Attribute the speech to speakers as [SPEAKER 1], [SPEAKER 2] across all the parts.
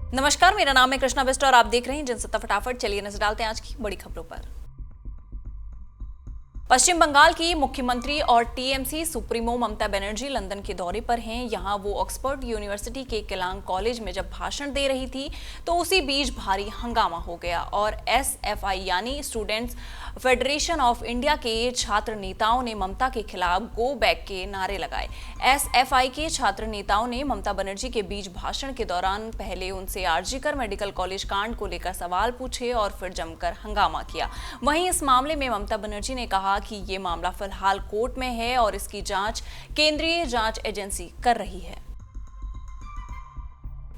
[SPEAKER 1] नमस्कार, मेरा नाम है कृष्णा बिस्ट और आप देख रहे हैं जनसत्ता फटाफट। चलिए नजर डालते हैं आज की बड़ी खबरों पर। पश्चिम बंगाल की मुख्यमंत्री और TMC supremo Mamata Banerjee London के दौरे पर हैं। यहां वो ऑक्सफोर्ड यूनिवर्सिटी के केलांग कॉलेज में जब भाषण दे रही थी तो उसी बीच भारी हंगामा हो गया और एसएफआई यानी स्टूडेंट्स फेडरेशन ऑफ इंडिया के छात्र नेताओं ने ममता के खिलाफ गो बैक के नारे लगाए। एसएफआई के छात्र नेताओं ने ममता बनर्जी के बीच भाषण के दौरान पहले उनसे आरजीकर मेडिकल कॉलेज कांड को लेकर सवाल पूछे और फिर जमकर हंगामा किया। वहीं इस मामले में ममता बनर्जी ने कहा कि ये मामला फिलहाल कोर्ट में है और इसकी जांच केंद्रीय जांच एजेंसी कर रही है।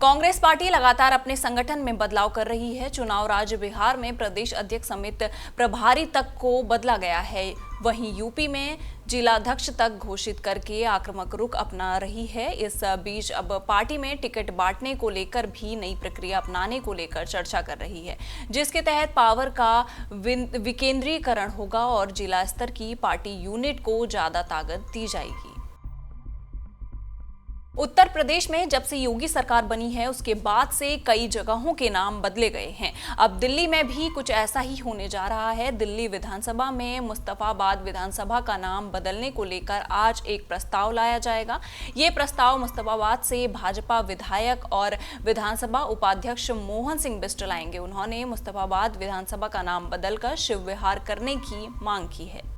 [SPEAKER 1] कांग्रेस पार्टी लगातार अपने संगठन में बदलाव कर रही है। चुनाव राज्य बिहार में प्रदेश अध्यक्ष समेत प्रभारी तक को बदला गया है। वहीं यूपी में जिलाध्यक्ष तक घोषित करके आक्रामक रुख अपना रही है। इस बीच अब पार्टी में टिकट बांटने को लेकर भी नई प्रक्रिया अपनाने को लेकर चर्चा कर रही है, जिसके तहत पावर का विकेंद्रीकरण होगा और जिला स्तर की पार्टी यूनिट को ज्यादा ताकत दी जाएगी। उत्तर प्रदेश में जब से योगी सरकार बनी है उसके बाद से कई जगहों के नाम बदले गए हैं। अब दिल्ली में भी कुछ ऐसा ही होने जा रहा है। दिल्ली विधानसभा में मुस्तफाबाद विधानसभा का नाम बदलने को लेकर आज एक प्रस्ताव लाया जाएगा। ये प्रस्ताव मुस्तफाबाद से भाजपा विधायक और विधानसभा उपाध्यक्ष मोहन सिंह बिष्ट लाएंगे। उन्होंने मुस्तफाबाद विधानसभा का नाम बदलकर शिव विहार करने की मांग की है।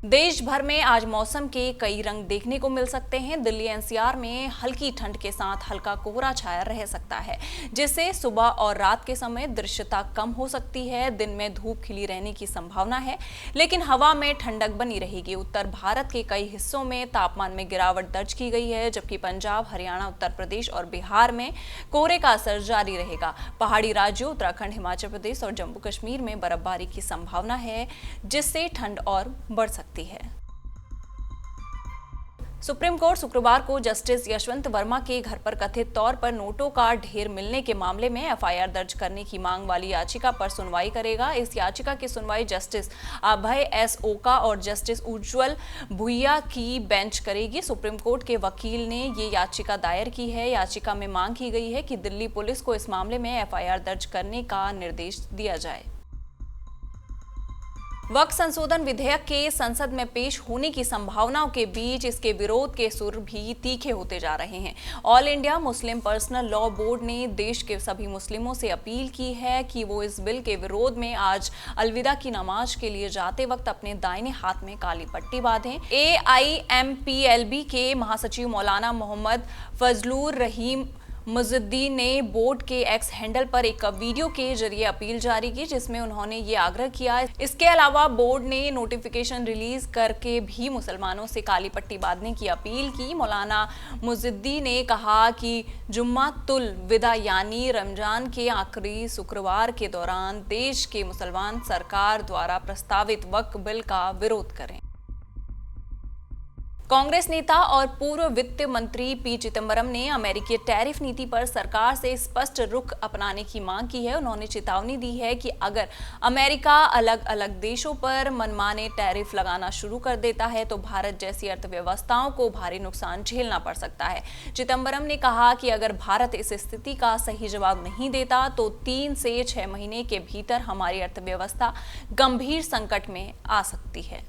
[SPEAKER 1] देश भर में आज मौसम के कई रंग देखने को मिल सकते हैं। दिल्ली एनसीआर में हल्की ठंड के साथ हल्का कोहरा छाया रह सकता है, जिससे सुबह और रात के समय दृश्यता कम हो सकती है। दिन में धूप खिली रहने की संभावना है, लेकिन हवा में ठंडक बनी रहेगी। उत्तर भारत के कई हिस्सों में तापमान में गिरावट दर्ज की गई है, जबकि पंजाब, हरियाणा, उत्तर प्रदेश और बिहार में कोहरे का असर जारी रहेगा। पहाड़ी राज्यों उत्तराखंड, हिमाचल प्रदेश और जम्मू कश्मीर में बर्फबारी की संभावना है, जिससे ठंड और बढ़ सकती है। सुप्रीम कोर्ट शुक्रवार को जस्टिस यशवंत वर्मा के घर पर कथित तौर पर नोटों का ढेर मिलने के मामले में एफआईआर दर्ज करने की मांग वाली याचिका पर सुनवाई करेगा। इस याचिका की सुनवाई जस्टिस अभय एस ओका और जस्टिस उज्ज्वल भुइया की बेंच करेगी। सुप्रीम कोर्ट के वकील ने ये याचिका दायर की है। याचिका में मांग की गई है कि दिल्ली पुलिस को इस मामले में एफआईआर दर्ज करने का निर्देश दिया जाए। वक्फ संशोधन विधेयक के संसद में पेश होने की संभावनाओं के बीच इसके विरोध के सुर भी तीखे होते जा रहे हैं। All India Muslim personal law board ने देश के सभी मुस्लिमों से अपील की है कि वो इस बिल के विरोध में आज अलविदा की नमाज के लिए जाते वक्त अपने दाहिने हाथ में काली पट्टी बांधें। AIMPLB के महासचिव मौलाना मोहम्मद फजलुर रहीम मुजुद्दीन ने बोर्ड के एक्स हैंडल पर एक वीडियो के जरिए अपील जारी की, जिसमें उन्होंने ये आग्रह किया। इसके अलावा बोर्ड ने नोटिफिकेशन रिलीज करके भी मुसलमानों से काली पट्टी बांधने की अपील की। मौलाना मुजुद्दीन ने कहा कि जुम्मातुल विदा यानी रमजान के आखिरी शुक्रवार के दौरान देश के मुसलमान सरकार द्वारा प्रस्तावित वक्फ बिल का विरोध करें। कांग्रेस नेता और पूर्व वित्त मंत्री पी चिदंबरम ने अमेरिकी टैरिफ नीति पर सरकार से स्पष्ट रुख अपनाने की मांग की है। उन्होंने चेतावनी दी है कि अगर अमेरिका अलग अलग देशों पर मनमाने टैरिफ लगाना शुरू कर देता है तो भारत जैसी अर्थव्यवस्थाओं को भारी नुकसान झेलना पड़ सकता है। चिदंबरम ने कहा कि अगर भारत इस स्थिति का सही जवाब नहीं देता तो 3 से 6 महीने के भीतर हमारी अर्थव्यवस्था गंभीर संकट में आ सकती है।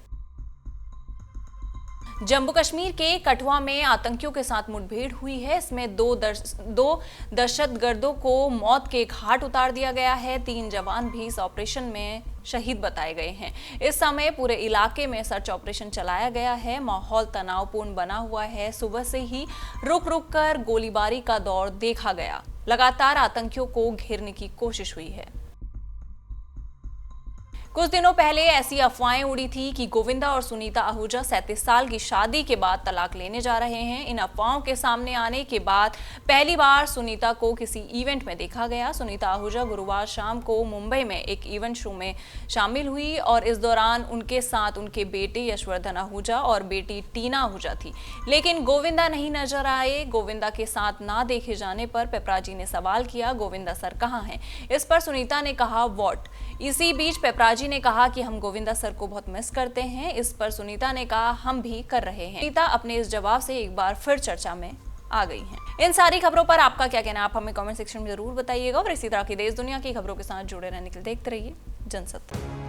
[SPEAKER 1] जम्मू कश्मीर के कठुआ में आतंकियों के साथ मुठभेड़ हुई है। इसमें दो दहशतगर्दों को मौत के घाट उतार दिया गया है। 3 जवान भी इस ऑपरेशन में शहीद बताए गए हैं। इस समय पूरे इलाके में सर्च ऑपरेशन चलाया गया है। माहौल तनावपूर्ण बना हुआ है। सुबह से ही रुक रुक कर गोलीबारी का दौर देखा गया। लगातार आतंकियों को घेरने की कोशिश हुई है। कुछ दिनों पहले ऐसी अफवाहें उड़ी थी कि गोविंदा और सुनीता आहूजा 37 साल की शादी के बाद तलाक लेने जा रहे हैं। इन अफवाहों के सामने आने के बाद पहली बार सुनीता को किसी इवेंट में देखा गया। सुनीता आहूजा गुरुवार शाम को मुंबई में एक इवेंट शो में शामिल हुई और इस दौरान उनके साथ उनके बेटे यशवर्धन आहूजा और बेटी टीना आहूजा थी, लेकिन गोविंदा नहीं नजर आए। गोविंदा के साथ ना देखे जाने पर पेपराजी ने सवाल किया, गोविंदा सर कहाँ हैं? इस पर सुनीता ने कहा व्हाट। इसी बीच पेपराजी ने कहा कि हम गोविंदा सर को बहुत मिस करते हैं। इस पर सुनीता ने कहा हम भी कर रहे हैं। सुनीता अपने इस जवाब से एक बार फिर चर्चा में आ गई हैं। इन सारी खबरों पर आपका क्या कहना है, आप हमें कमेंट सेक्शन में जरूर बताइएगा और इसी तरह की देश दुनिया की खबरों के साथ जुड़े रहने के लिए देखते रहिए जनसत्ता।